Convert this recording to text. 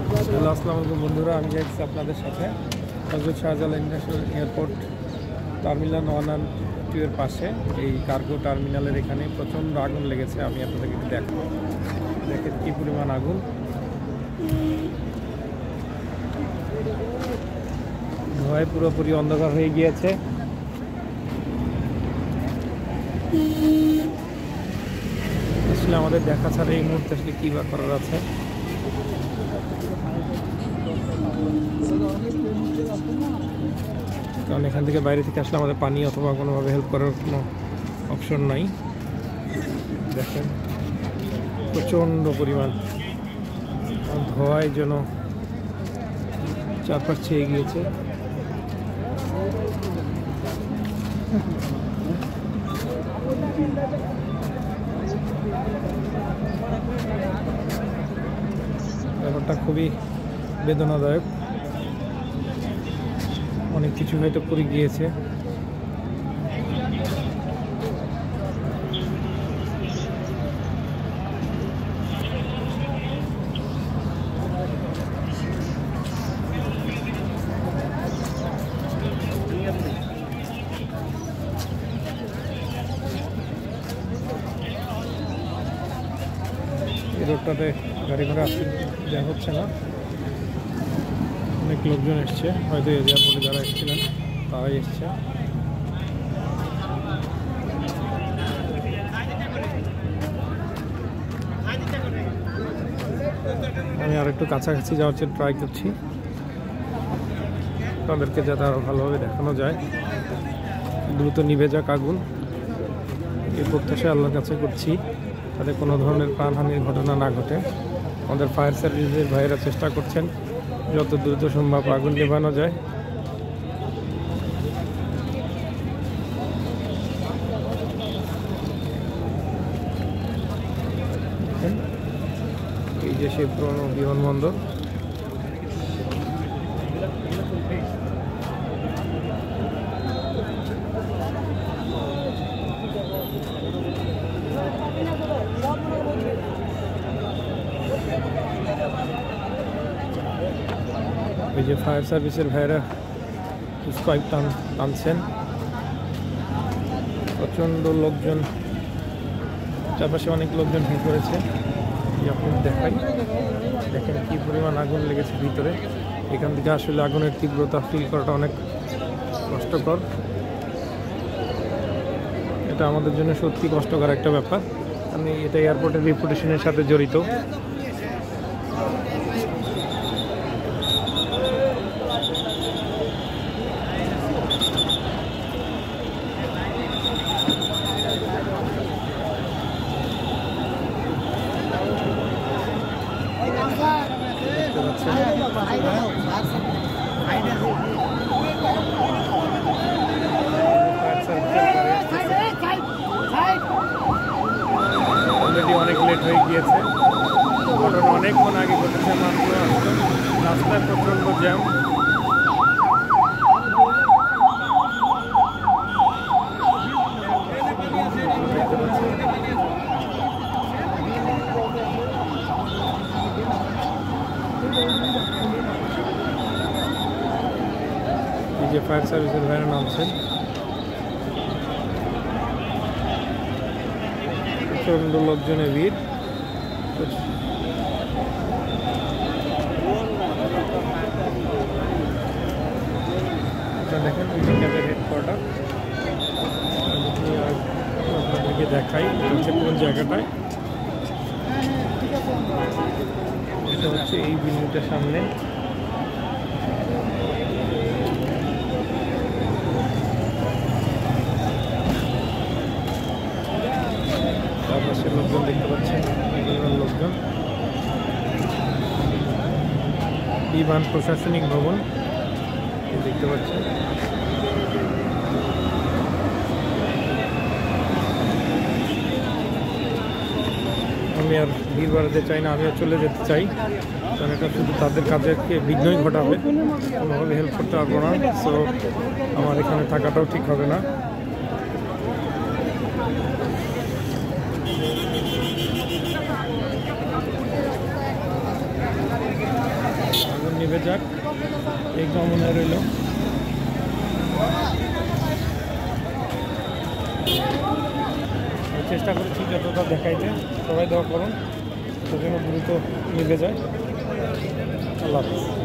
Hello, আসসালামু আলাইকুম বন্ধুরা। আমি যাচ্ছি আপনাদের সাথে Hazrat Shahjalal international airport terminal 1 আর 2 এর পাশে এই কার্গো টার্মিনালের এখানে প্রচণ্ড আগুন লেগেছে। আমি আপনাদেরকে দেখাবো, দেখেন কী পরিমাণ আগুন। ধোঁয়ায় পুরোপুরি অন্ধকার হয়ে গিয়েছে। আসলে আমাদের দেখা ছাড়া এই মুহূর্তে আসলে কী বা করার আছে। কারণ এখান থেকে বাইরে থেকে আসলে আমাদের পানি অথবা কোনোভাবে হেল্প করার কোনো অপশন নাই। দেখেন প্রচণ্ড পরিমাণ ধোঁয়ায় যেন চারপাশ ছেয়ে গিয়েছে। ব্যাপারটা খুবই বেদনাদায়ক। অনেক কিছু হয়তো পড়ে গিয়েছে। এই রোডটাতে গাড়ি ঘোড়া যা হচ্ছে না। অনেক লোকজন এসছে, হয়তো এয়ারপোর্টে যারা এসেছিলেন তারাই এসছে। আমি আর একটু কাছাকাছি যাওয়ার জন্য ট্রাই করছি, তাদেরকে যাতে আরও ভালোভাবে দেখানো যায়। দ্রুত নিভে যাক আগুন, এই প্রত্যাশা আল্লাহর কাছে করছি, তাতে কোনো ধরনের প্রাণহানির ঘটনা না ঘটে। আমাদের ফায়ার সার্ভিসের ভাইয়েরা চেষ্টা করছেন যত দ্রুত সম্ভব আগুন নেভানো যায়। এই যে সেই পুরনো বিমানবন্দর। এই যে ফায়ার সার্ভিসের ভাইয়েরা পাইপ টানছেন। প্রচণ্ড লোকজন, চারপাশে অনেক লোকজন হয়ে পড়েছে। আপনি দেখাই, দেখেন কি পরিমাণ আগুন লেগেছে ভিতরে। এখান থেকে আসলে আগুনের তীব্রতা ফিল করাটা অনেক কষ্টকর। এটা আমাদের জন্য সত্যি কষ্টকর একটা ব্যাপার। আমি এটা এয়ারপোর্টের রিপুটেশনের সাথে জড়িত। অলরেডি অনেক লেট হয়ে গিয়েছে। ঘটনা অনেকক্ষণ আগে ঘটেছে, মাত্র রাস্তায় প্রচণ্ড জ্যাম। এই যে ফায়ার সার্ভিসের ভাইরা নামছেন। প্রচণ্ড লোকজনের ভিড়। দেখেন ক্যাবের হেডকোয়ার্টার। আপনাদেরকে দেখাই হচ্ছে কোন জায়গাটায়। এটা হচ্ছে এই বিল্ডিংটার সামনে। চারপাশে লোকজন দেখতে পাচ্ছেন, লোকজন। বিমান প্রশাসনিক ভবন দেখতে পাচ্ছেন। আমি আর ভিড় বাড়াতে চাই না, আমিও চলে যেতে চাই, কারণ এটা শুধু তাদের কাজকে বিঘ্নই ঘটাবে, কোনোভাবে হেল্প করতে পারবো না। সো আমার এখানে থাকাটাও ঠিক হবে না। নিভে যাক, এই কামনা রইল। চেষ্টা করেছি যতটা দেখাইতে, সবাই দোয়া করুন যেন দ্রুত নিভে যায়। আল্লাহ হাফেজ।